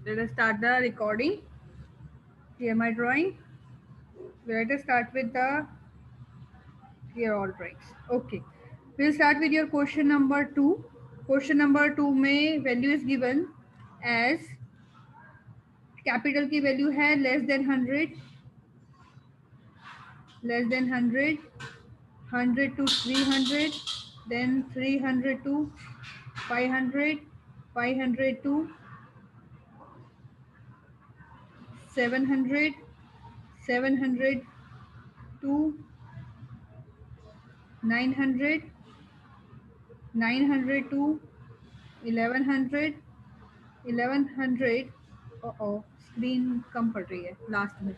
Let us start the recording. Here my drawing. Let us start with the here all drawings. Okay. We'll start with your question number 2. Question number 2 में value is given as capital की value है less than 100, less than 100, 100 to 300, then 300 to 500, 500 to 700, 700 to 900, 900 to 1100, 1100. Screen कम पड़ रही है last में.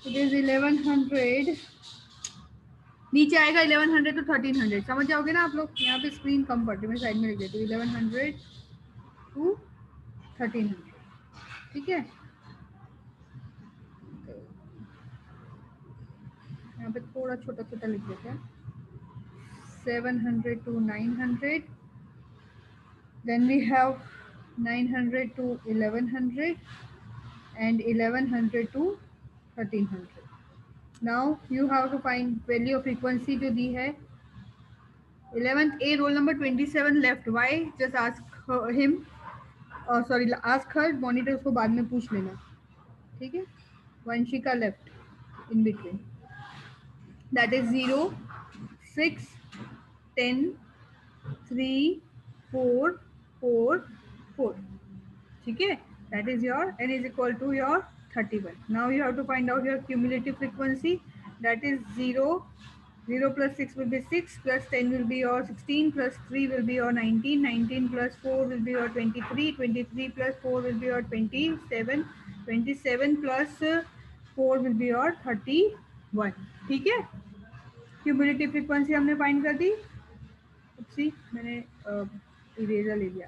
It is 1100. नीचे आएगा 1100 to 1300. समझ जाओगे ना आप लोग. यहाँ पे स्क्रीन कम पड़ रही है, मैं साइड में लिख देती हूँ 1100 to 1300. ठीक है. यहाँ पे थोड़ा छोटा छोटा लिख देते हैं. 700 to 900. Then we have 900 to 1100 and 1100 to 1300. Now you have to find value of frequency जो दी है. 11th A, roll number 27 left. Why? Just ask him. Sorry, ask her. Monitor उसको बाद में पूछ लेना. ठीक है. Vanshika left in between. That is 0, 6, 10, 3, 4, 4, 4. ठीक है. That is your n is equal to your 31. Now you have to find out your cumulative frequency. That is 0. 0 plus 6 will be 6, plus 10 will be your 16, plus 3 will be your 19, 19 plus 4 will be your 23, 23 plus 4 will be your 27, 27 plus 4 will be your 31. ठीक है. Cumulative frequency हमने find कर दी. सी मैंने eraser ले लिया.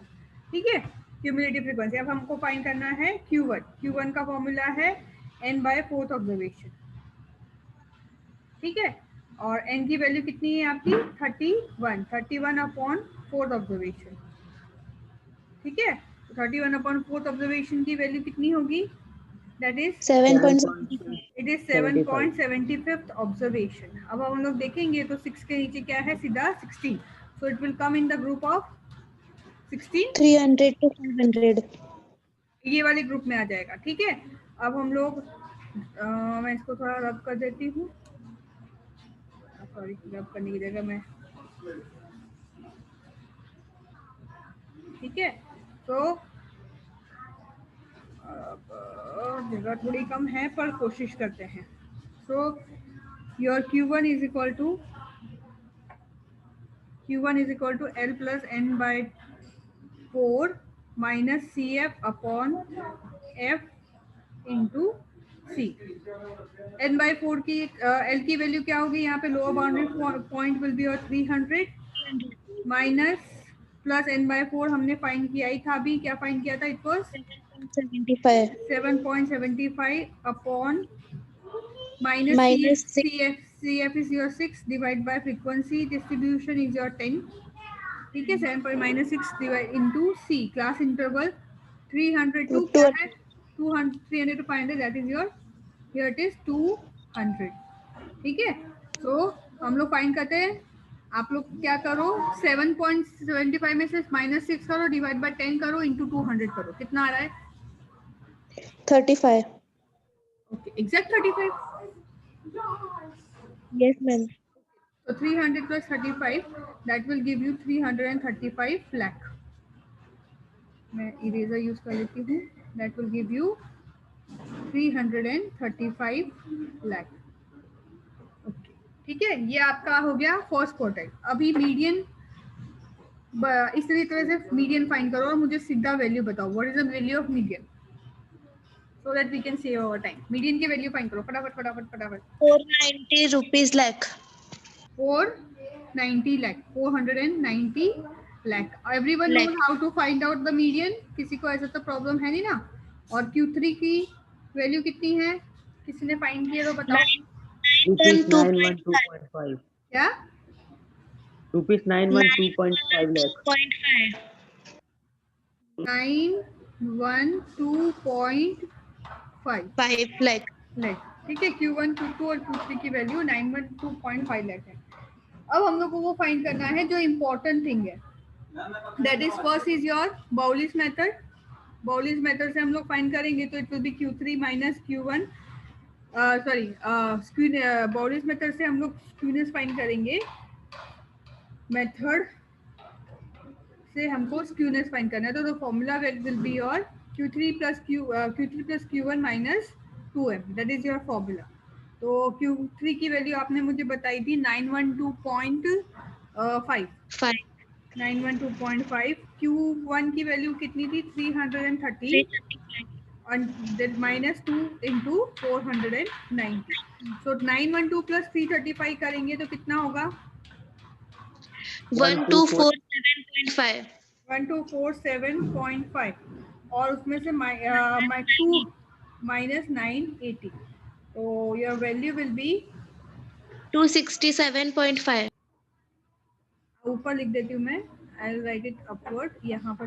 ठीक है. Cumulative frequency अब हमको फाइंड करना है Q1. Q1 का फॉर्मूला है n/4th ऑब्जर्वेशन. ठीक है. और n की वैल्यू कितनी है आपकी 31, 31 अपॉन 4th ऑब्जर्वेशन. ठीक है. 31 अपॉन 4th ऑब्जर्वेशन की वैल्यू कितनी होगी. That is 7.75. It is 7.75th observation. अब हम लोग देखेंगे तो 6 के नीचे क्या है सीधा 16. So it will come in the group of 16. 300 to 500. ये वाले ग्रुप में आ जाएगा. ठीक है. अब हम लोग मैं इसको थोड़ा रब कर देती हूँ. सॉरी, रब करने की जगह मैं. ठीक है. तो जगह थोड़ी कम है पर कोशिश करते हैं. So your Q1 is equal to L plus n/4 minus CF upon F into C. n/4 की L की वैल्यू क्या होगी. यहाँ पे lower boundary point will be और 300 माइनस प्लस n/4 हमने फाइंड किया ही था. अभी क्या फाइंड किया था. It was 7.75 upon minus CF is your 6 divided by frequency distribution is your 10. ठीक है. 7 minus 6 divide into C. Class interval 300 to क्या है 200, 300 to 500. that is your here it is 200. ठीक है. तो हम लोग फाइंड करते हैं. आप लोग क्या करो 7.75 में से -6 करो डिवाइड बाय 10 करो इंटू 200 करो. कितना आ रहा है 35. Okay. Exact 35. Yes, ma'am. So 300 plus 35, that will give you 335 lakh. मैं इरेजर यूज कर लेती हूँ. That will give you 335 lakh. Okay. ठीक है. ये आपका हो गया फर्स्ट क्वार्टाइल. अभी मीडियन इस तरीके से मीडियन फाइंड करो और मुझे सीधा वैल्यू बताओ. What is the value of median so that we can save our time. Median की वैल्यू फाइंड करो फटाफट फटाफट फटाफट. 490 rupees lakh. 490 lakh. 490 lakh. Everyone knows how to find out the median. किसी को ऐसा तो प्रॉब्लम है नहीं ना. और Q3 की वैल्यू कितनी है किसी ने फाइंड किया तो बताओ. ₹912.5. क्या ₹912.5 lakh. 912.5. 912.5 5 lakh. लाख, ठीक है। Q1 Q2 और Q3 की वैल्यू 912.5 लाख है। अब हम लोग को वो फाइंड करना है जो इम्पोर्टेंट थिंग है, that is first is your बाउलिस method. बाउलिस method से हम लोग फाइंड करेंगे तो it will B Q3 minus Q1, sorry बाउलिस method से हम लोग स्क्यूनेस फाइंड करेंगे। मेथड से हमको स्क्यूनेस फाइंड करना है, तो the formula will be your Q3 plus Q1 minus 2m, that is your formula. तो Q3 की वैल्यू आपने मुझे बताई थी 912.5, 5. 912.5। Q1 की वैल्यू कितनी थी 330 335. Minus 2 into 490। सो 912 प्लस 335 करेंगे तो कितना होगा 1247.5. 1247.5, और उसमें से 2 माइनस 980, तो योर वैल्यू विल बी 267.5. ऊपर लिख देती हूँ मैं, आई राइट इट अपवर्ड, यहाँ पे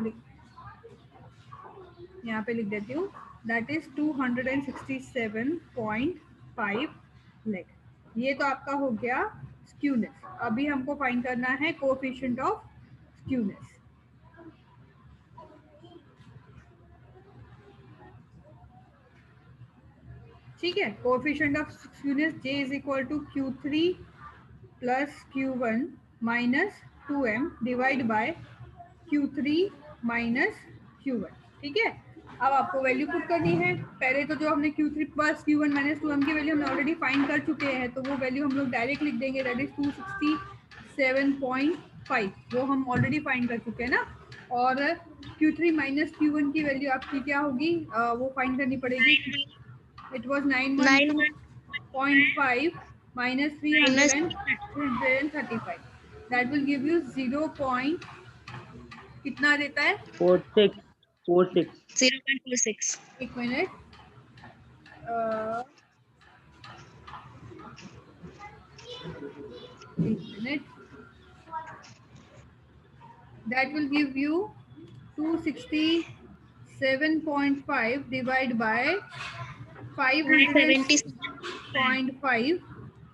लिख देती हूँ, दैट इज 267.5 लाख। ये तो आपका हो गया स्क्यूनेस। अभी हमको फाइंड करना है कोएफिशिएंट ऑफ स्क्यूनेस। ठीक है, coefficient of skewness J is equal to Q3 plus Q1 minus 2m divide by Q3 minus Q1। ठीक है, अब आपको वैल्यू पुट करनी है। पहले तो जो हमने Q3 plus Q1 minus 2m की वैल्यू हमने ऑलरेडी फाइंड कर चुके हैं, तो वो वैल्यू हम लोग डायरेक्ट लिख देंगे, दैट इज 267.5, वो हम ऑलरेडी फाइंड कर चुके हैं ना। और Q3 माइनस Q1 की वैल्यू आपकी क्या होगी, वो फाइंड करनी पड़ेगी। It was 9 912.5 minus minus 335. That will give you 0. कितना देता है 46. 0.46. एक minute, that will give you 267.5 divided by 500.5,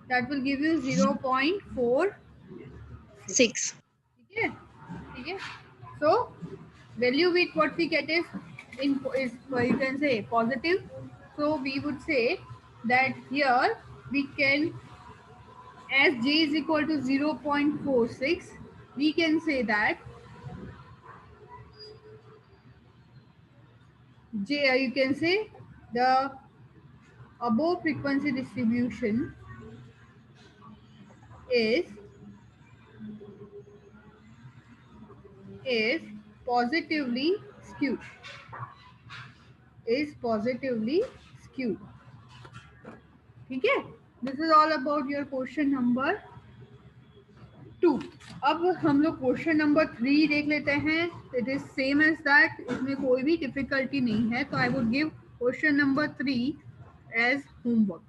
that will give you 0.4। 6. ठीक है, ठीक है। So value with what we get is you can say positive. So we would say that here we can, as J is equal to 0.46, we can say that J, you can say the above frequency distribution is positively skewed, is positively skewed। ठीक है, this is all about your question number 2। अब हम लोग question number 3 देख लेते हैं। It is same as that, इसमें कोई भी डिफिकल्टी नहीं है, तो I would give question number 3 as homework.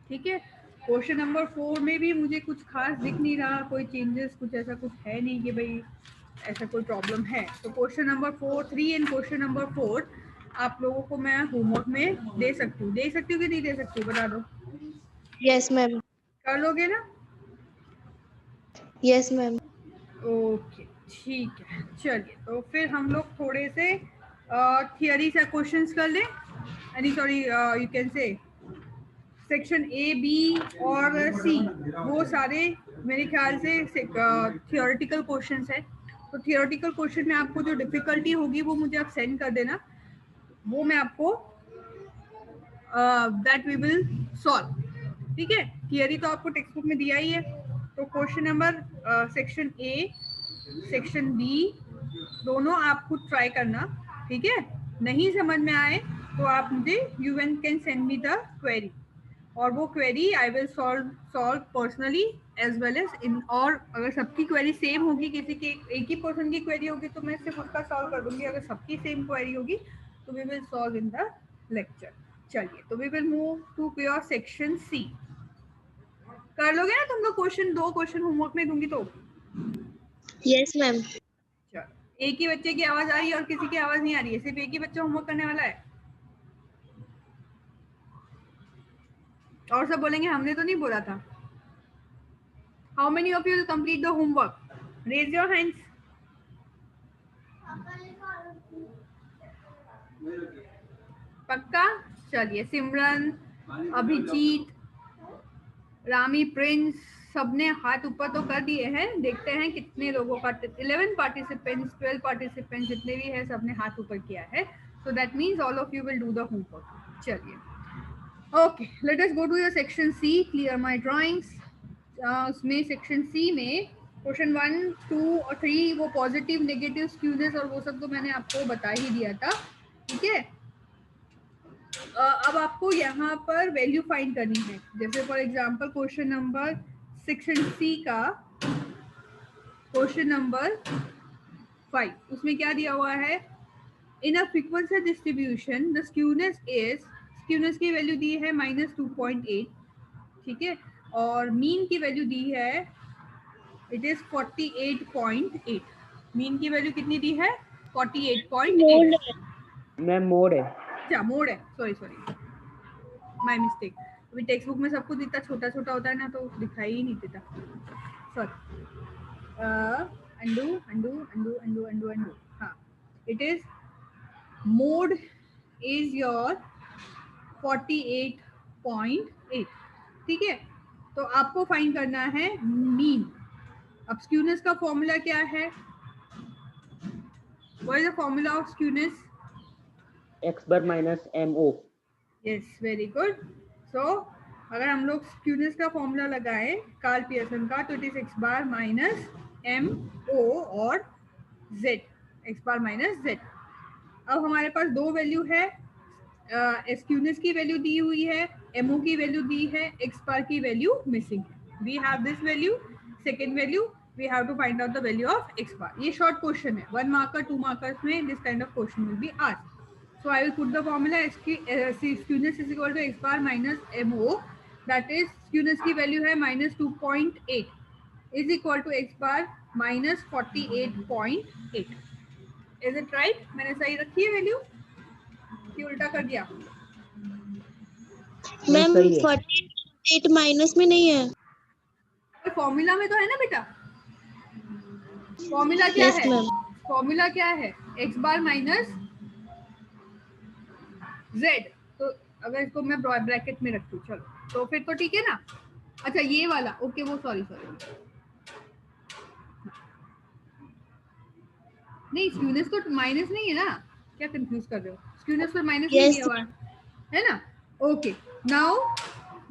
ठीक है, क्वेश्चन नंबर 4 में भी मुझे कुछ खास दिख नहीं रहा, कोई चेंजेस कुछ ऐसा कुछ है नहीं कि भाई ऐसा कोई प्रॉब्लम है। तो question number 4 3 and question number 4 आप लोगों को मैं होमवर्क में दे सकती हूँ कि नहीं दे सकती, बता दो। Yes, ma'am. कर लोगे ना? Yes, ma'am. ओके, ठीक है। चलिए, तो फिर हम लोग थोड़े से थियरी से क्वेश्चंस कर लें। यानी sorry, you can say section A, B और सी, वो सारे मेरे ख्याल से थियोरेटिकल क्वेश्चंस है। तो थियोरेटिकल क्वेश्चन में आपको जो डिफिकल्टी होगी वो मुझे आप सेंड कर देना, वो मैं आपको दैट वी विल सॉल्व। ठीक है, थियरी तो आपको टेक्स्ट बुक में दिया ही है। तो question number section A, section B, दोनों आप खुद ट्राई करना। ठीक है, नहीं समझ में आए तो आप मुझे you can send me the query, और वो query I will solve personally as well as in. और अगर सबकी क्वेरी सेम होगी, किसी की एक ही पर्सन की क्वेरी होगी तो मैं सिर्फ उसका सॉल्व कर दूंगी। अगर सबकी सेम क्वेरी होगी तो we will solve in the lecture. चलिए, तो we will move to your section C. कर लोगे ना तुम लोग क्वेश्चन? 2 क्वेश्चन होमवर्क में दूंगी तो Yes, ma'am. चलो, एक ही बच्चे की आवाज आ रही है और किसी की आवाज नहीं आ रही है, सिर्फ एक ही बच्चा होमवर्क करने वाला है, और सब बोलेंगे हमने तो नहीं बोला था। How many of you will complete the homework? Raise your hands. पक्का? चलिए, सिमरन, अभिजीत, रामी, प्रिंस, सबने हाथ ऊपर तो कर दिए हैं। देखते हैं कितने लोगों का, 11 पार्टिसिपेंट्स, 12 पार्टिसिपेंट्स जितने भी है सबने हाथ ऊपर किया है। So that means all of you will do the homework. चलिए, okay, let us go to your section C, clear my drawings. उसमें सेक्शन सी में क्वेश्चन 1, 2 और 3 वो पॉजिटिव, नेगेटिव, स्क्यूनेस और वो सब तो मैंने आपको बता ही दिया था, ठीक है। अब आपको यहाँ पर वैल्यू फाइंड करनी है। जैसे for example question number section C का क्वेश्चन नंबर 5, उसमें क्या दिया हुआ है, in a frequency distribution the skewness is, skewness की वैल्यू दी है -2.8, ठीक है, और मीन की वैल्यू दी है, इट इज 48.8। मीन की वैल्यू कितनी दी है? 48.8। मैम मोड है। अच्छा, मोड है, सॉरी माय मिस्टेक। अभी टेक्स्ट बुक में सब कुछ इतना छोटा छोटा होता है ना, तो दिखाई ही नहीं देता, सॉरी। अंडू, हाँ, it is mode is your 48.8, ठीक है। तो आपको फाइंड करना है मीन। अब स्क्यूनेस का फॉर्मूला क्या है? What is the formula of skewness? x bar minus mo। Yes, very good. So अगर हम लोग स्क्यूनेस का फॉर्मूला लगाएं कार्ल पियर्सन का, तो it is X bar minus M O और Z, X bar minus Z. अब हमारे पास दो वैल्यू है, स्क्यूनेस की वैल्यू दी हुई है, एमओ की वैल्यू दी है, एक्स बार की वैल्यू मिसिंग है। We have this value, second value, we have to find out the value of x bar. ये शॉर्ट क्वेश्चन है, 1 मार्कर 2 मार्कर्स में this kind of question will be asked. So I will put the formula skewness is equal to x bar minus mo, that is skewness की value है -2.8 is equal to x bar minus 48.8। Is it right? मैंने सही रखी है value कि उल्टा कर दिया? मैम सही है। 48 माइनस में नहीं है। फॉर्मूला में तो है ना बेटा। फॉर्मूला क्या यस है? मैम। फॉर्मूला क्या है? x bar minus z। तो अगर इसको मैं ब्रैकेट में रखूं, चलो तो फिर तो ठीक है ना। अच्छा, ये वाला ओके, वो सॉरी नहीं, स्क्यूनेस तो माइनस नहीं है ना, क्या कंफ्यूज कर रहे हो? स्क्यूनेस पर माइनस नहीं Yes. दिया हुआ है ना। Okay, now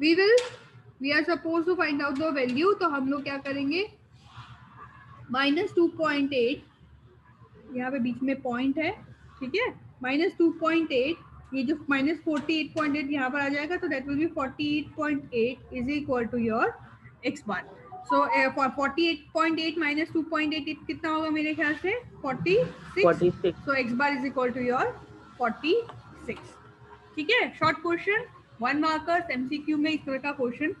we are suppose to find out the value. तो हम लोग क्या करेंगे, -2.8, यहाँ पे बीच में पॉइंट है, ठीक है, -2.8, ये जो -48.8 यहाँ पर आ जाएगा, तो that will be 48.8 is equal to your x bar. So 48.8 minus 2.8 कितना होगा मेरे ख्याल से? 46। So x bar is equal to your 46, ठीक है। शॉर्ट क्वेश्चन, 1 मार्कर्स एमसीक्यू में इस तरह का क्वेश्चन,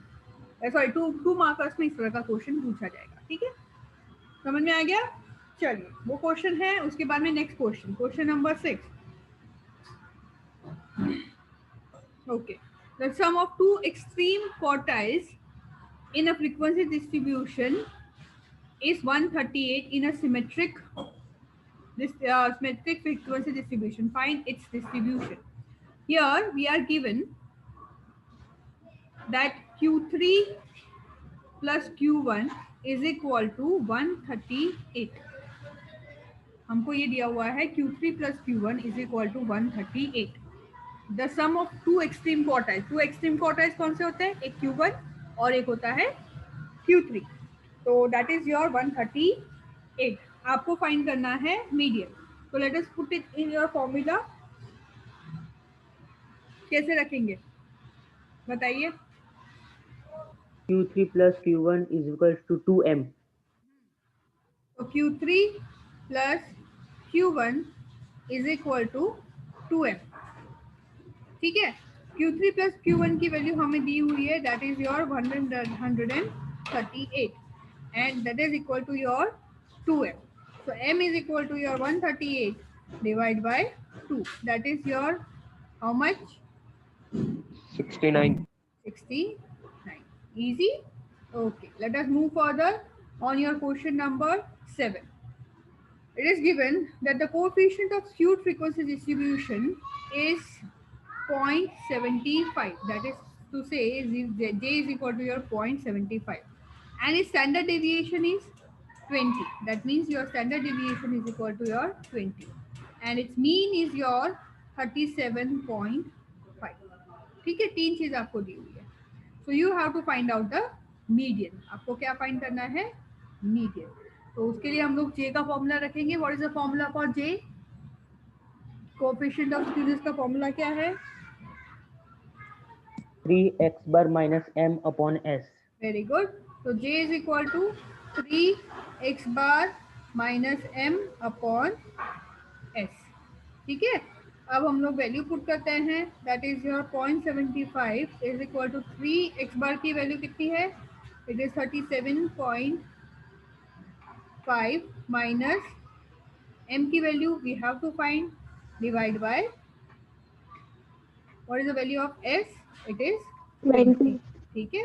सॉरी 2 मार्कर्स में इस तरह का क्वेश्चन पूछा जाएगा, ठीक है। समझ में आ गया? चलिए, वो क्वेश्चन है, उसके बाद में next question, question number 6। Okay, the sum of two extreme quartiles in a frequency distribution is 138 in a symmetric frequency distribution. Find its distribution. Here we are given that Q3 plus Q1 is equal to 138. हमको ये दिया हुआ है Q3 plus Q1 is equal to 138. The sum of two extreme quartiles. Two extreme quartiles कौन से होते हैं? एक Q1 और एक होता है Q3. तो that is your 138. आपको फाइंड करना है मीडियन। तो let us put it in your formula. कैसे रखेंगे बताइए? Q3 plus Q1 is equal to 2m। तो Q3 plus Q1 is equal to 2m, ठीक है। Q3 plus Q1 की वैल्यू हमें दी हुई है, that is your 138 and that is equal to your 2m. So m is equal to your 138 divided by 2. That is your how much? 69. 69. Easy? Okay. Let us move further on your question number 7. It is given that the coefficient of skewed frequency distribution is 0.75. That is to say, j is equal to your 0.75. And its standard deviation is 20. That means your standard deviation is equal to your 20. And its mean is your 37.5. ठीक है, तीन चीज आपको दी हुई है. So you have to find out the median. आपको क्या फाइंड करना है? मीडियन. तो उसके लिए हम लोग जे का फॉर्मूला रखेंगे. What is the formula for J? Coefficient of skewness का फॉर्मूला क्या है? 3x bar minus m upon s. Very good. तो J is equal to 3x bar minus m upon s. ठीक है. अब हम लोग वैल्यू पुट करते हैं. That is your 0.75 is equal to 3x bar की वैल्यू कितनी है? इट इज 37.5 माइनस m की value we have to find divide by what is the value of s? It is 20. ठीक है.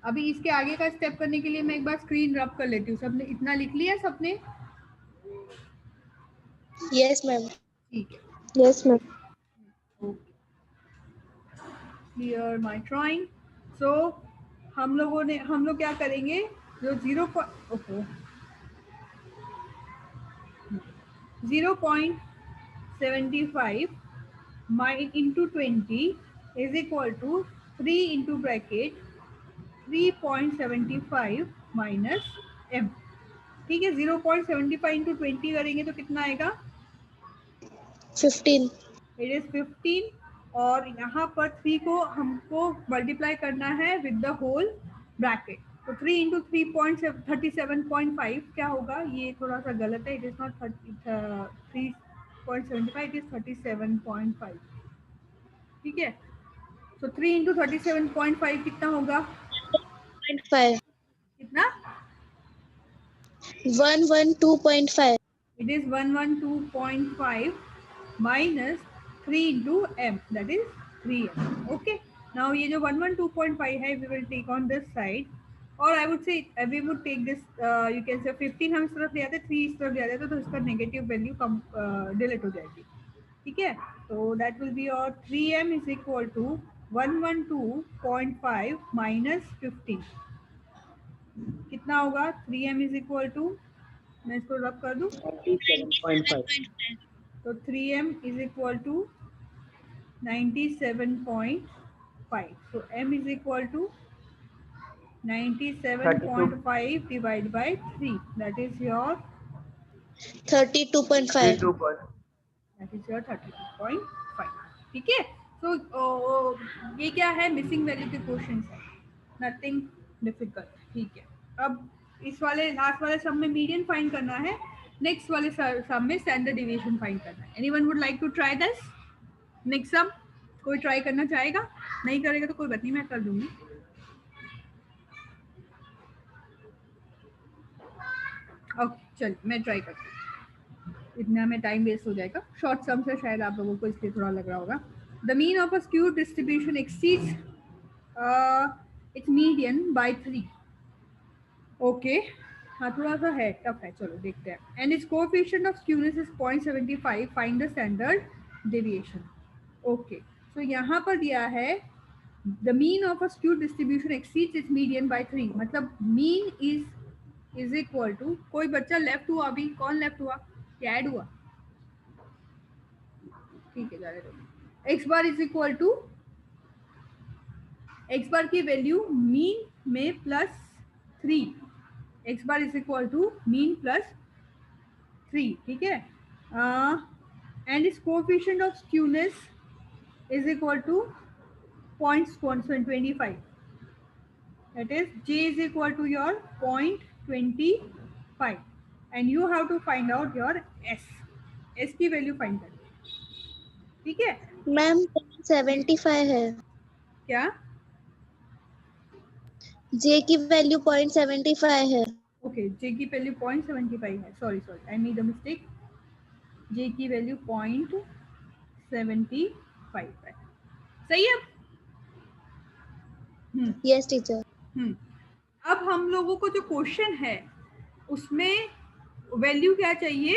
अभी इसके आगे का स्टेप करने के लिए मैं एक बार स्क्रीन रब कर लेती हूँ. सबने इतना लिख लिया? सबने? Yes, ma'am. ठीक है. Yes, ma'am. Clear my drawing. So हम लोग क्या करेंगे? जो 0.75 into 20 is equal to 3 into bracket 3.75 minus m. ठीक है. 0.75 into 20 करेंगे तो कितना आएगा? 15. It is 15. और यहाँ पर 3 को हमको मल्टीप्लाई करना है विद द होल ब्रैकेट. तो 3 इंटू 37.5 क्या होगा? ये थोड़ा सा गलत है. It is not 3.75, it is 37.5. ठीक है. तो 3 इंटू 37.5 कितना होगा? 5. कितना? 112.5. It is 112.5 minus 3 into m, that is 3m. Okay. Now ये जो 112.5 है, we will take on this side, or I would say we would take this. You can say 15 हम इस तरफ ले आते, 3 इस तरफ ले आते, तो इसका नेगेटिव वैल्यू कम डिलीट हो जाएगी. ठीक है. तो that will be your 3m is equal to 112.5 minus 15. कितना होगा? 3m is equal to, मैं इसको रब कर दूं, 97.5. तो 3m is equal to 97.5. So m is equal to 97.5 divided by 3. That is your 32.5. 32.5. ठीक है. तो ये क्या है? मिसिंग वैल्यू के क्वेश्चन है. Nothing difficult. ठीक है. अब इस वाले लास्ट वाले सम में मीडियन फाइंड करना है. नेक्स्ट वाले सम में स्टैंडर्ड डिविएशन फाइंड करना है. Anyone would like to try this? Next some कोई ट्राई करना चाहेगा? नहीं करेगा तो कोई बात नहीं, मैं कर दूंगी. ओके, चल मैं ट्राई करती हूँ. इतना में टाइम वेस्ट हो जाएगा. शॉर्ट सम से शायद आप लोगों को इसलिए थोड़ा लग रहा होगा. The mean of a skewed distribution exceeds its median by 3. Okay. हाँ, थोड़ा सा है, टफ है. चलो देखते हैं. And its coefficient of skewness is 0.75. Find the standard deviation. Okay. So यहाँ पर दिया है the mean of a skewed distribution exceeds its median by 3. मतलब मीन इज इक्वल टू, कोई बच्चा लेफ्ट हुआ? अभी कौन लेफ्ट हुआ? क्या ऐड हुआ? ठीक है, जाने दो. X bar is equal to, x bar की वैल्यू मीन में plus 3. X bar is equal to mean plus 3. ठीक है. एंड इस coefficient of skewness is equal to 0.25. That is J is equal to your 0.25 and you have to find out your S. S की value find करनी है. ठीक है. Ma'am 75 है. क्या? J की वैल्यू 0.75 है. ओके, जे की वैल्यू 0.75 है, sorry I made a mistake, J की वैल्यू 0.75 है, सही है। Yes, teacher. अब हम लोगों को जो क्वेश्चन है उसमें वैल्यू क्या चाहिए,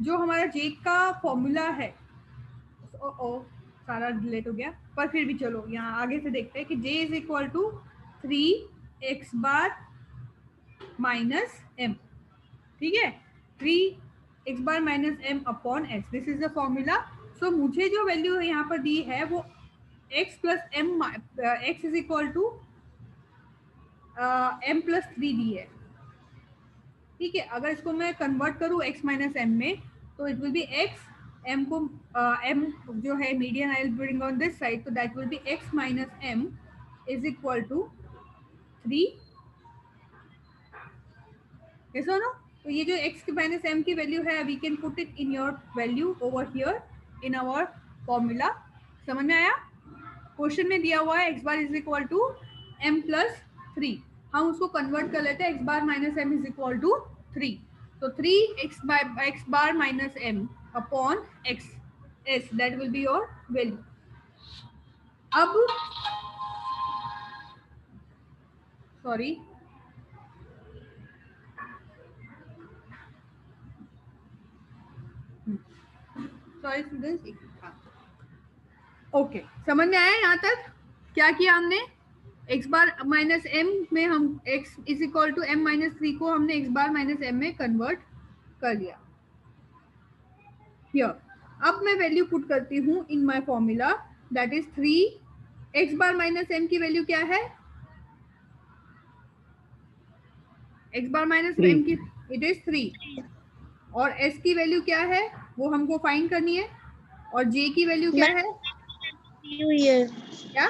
जो हमारा जे का फॉर्मूला है। ओ सारा डिलीट हो गया, पर फिर भी चलो यहाँ आगे से देखते हैं कि J is equal to 3x minus M, ठीक है, 3x minus M upon S, this is the formula. So मुझे जो वैल्यू यहाँ पर दी है वो x plus M, x is equal to m plus 3 दी है, ठीक है। अगर इसको मैं कन्वर्ट करूँ x माइनस एम में तो it will be x, m को m जो है median I will bring on this side, तो that will be x minus m is equal to 3, yes or no? तो ये जो x माइनस m की वैल्यू है, we can put it in your value over here in our formula. समझ में आया? Question में दिया हुआ है x bar is equal to m plus 3, हम उसको कन्वर्ट कर लेते हैं x bar minus m is equal to 3, तो 3x bar minus m upon x s, that will be your value. अब सॉरी स्टूडेंट्स, ओके, समझ में आया यहाँ तक? क्या किया हमने, x बार माइनस m में हम x is equal to m minus 3 को हमने x बार माइनस m में कन्वर्ट कर लिया। हियर अब मैं वैल्यू पुट करती हूँ in my formula, that is 3, x bar minus m की वैल्यू क्या है, x बार माइनस m की इट इज 3, और s की वैल्यू क्या है वो हमको फाइंड करनी है, और j की वैल्यू क्या है, क्या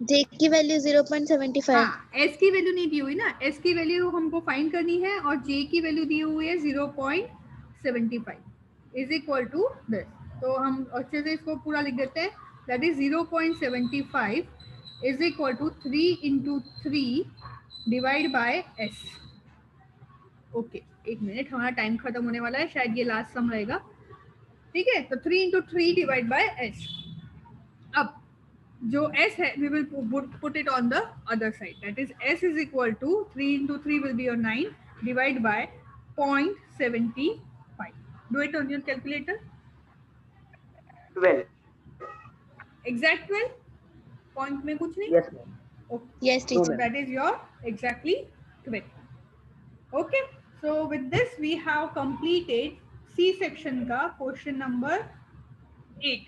J की वैल्यू 0.75. हाँ, s की वैल्यू नहीं दी हुई ना, s की वैल्यू हमको फाइंड करनी है, और j की वैल्यू दी हुई है 0.75 इज इक्वल टू दिस। तो हम अच्छे से इसको पूरा लिख देते हैं, that is 0.75 is equal to 3 into 3 divide by s। Okay, एक मिनट, हमारा टाइम खत्म होने वाला है, शायद ये लास्ट सम रहेगा, ठीक है। तो 3 इंटू 3 डिवाइड बाय s। अब जो s है we will put it on the other side, that is s is equal to 3 into 3 will be your 9 divide by 0.75, do it on your calculator, 12. exact 12 point में कुछ नहीं, Yes, ma'am. okay. Yes, So teacher. that is your exactly 12, okay. So with this we have completed C section का question number 8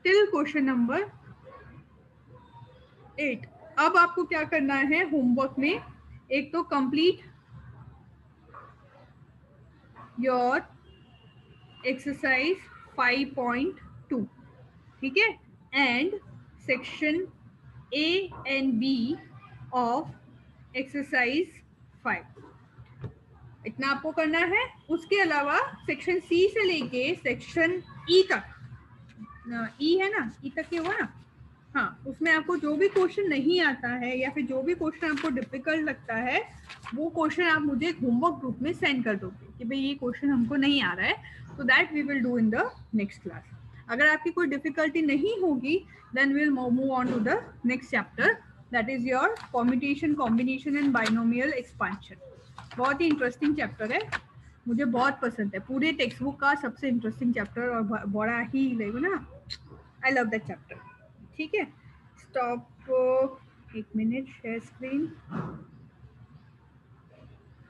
till question number 8। अब आपको क्या करना है homework में, एक तो कंप्लीट योर एक्सरसाइज 5.2, ठीक है, and section A and B of exercise 5, इतना आपको करना है। उसके अलावा सेक्शन सी से लेके सेक्शन ई तक, ई है ना, ई तक ये हुआ ना, हाँ, उसमें आपको जो भी क्वेश्चन नहीं आता है या फिर जो भी क्वेश्चन आपको डिफिकल्ट लगता है वो क्वेश्चन आप मुझे होमवर्क ग्रुप में सेंड कर दोगे कि भाई ये क्वेश्चन हमको नहीं आ रहा है, तो that we will do in the next class. अगर आपकी कोई डिफिकल्टी नहीं होगी then we will move on to the next chapter, that is your permutation, combination and binomial expansion. बहुत ही इंटरेस्टिंग चैप्टर है, मुझे बहुत पसंद है, पूरे टेक्स्ट बुक का सबसे इंटरेस्टिंग चैप्टर, और बड़ा ही लगेगा ना, आई लव दैट चैप्टर, ठीक है। स्टॉप, एक minute, share screen,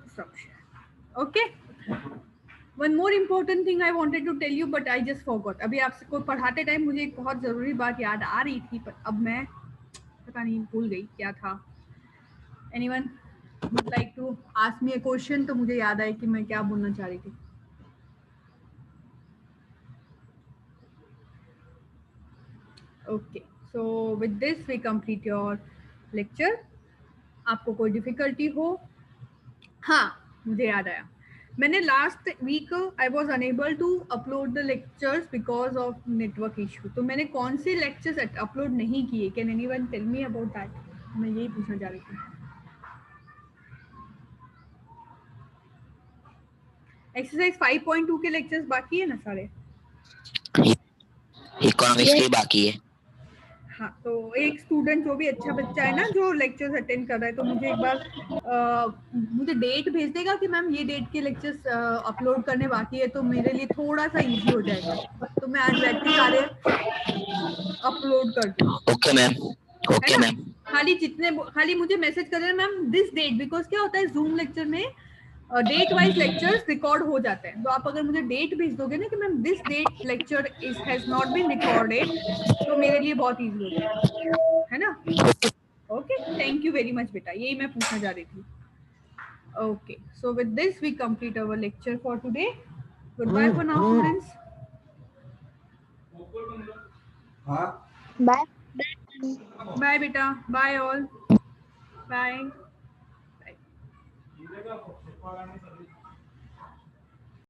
stop share, okay. One more important thing I wanted to tell you but I just forgot, अभी आपको पढ़ाते टाइम मुझे एक बहुत ज़रूरी बात याद आ रही थी, पर अब मैं पता नहीं भूल गई क्या था। Anyone would like to ask me a question, तो मुझे याद आया कि मैं क्या बोलना चाह रही थी। Okay, so with this we complete your lecture. आपको कोई डिफिकल्टी हो, हाँ मुझे याद आया, मैंने last week I was unable to upload the lectures because of network issue, तो मैंने कौन से लेक्चर्स अपलोड नहीं किए, can anyone tell me about that, मैं यही पूछना चाह रही थी। एक्सरसाइज 5.2 के लेक्चर्स बाकी है ना सारे? इकोनॉमिक्स के बाकी है। हाँ, तो एक स्टूडेंट जो भी अच्छा बच्चा है ना जो लेक्चर्स अटेंड कर रहा है, तो मुझे एक बार मुझे डेट भेज देगा कि मैम ये डेट के लेक्चर्स अपलोड करने बाकी है, तो मेरे लिए थोड़ा सा इजी हो जाएगा। तो मैं आज बैठ के सारे अपलोड कर दूँ। Okay ma'am, okay ma'am. खाली मुझे मैसेज कर देना मैम दिस डेट, बिकॉज क्या होता है जूम लेक्चर में डेट वाइज लेक्चर्स रिकॉर्ड हो जाते हैं। तो आप अगर मुझे डेट भेज दोगे ना कि ma'am this date lecture is has not been recorded, तो मेरे लिए बहुत इजी हो जाएगा, है ना? Okay, thank you very much बेटा, यही मैं पूछना चाह रही थी। Okay, so with this we complete our lecture for today. Good bye for now students. Bye. Bye बेटा, बाय ऑल, बाय।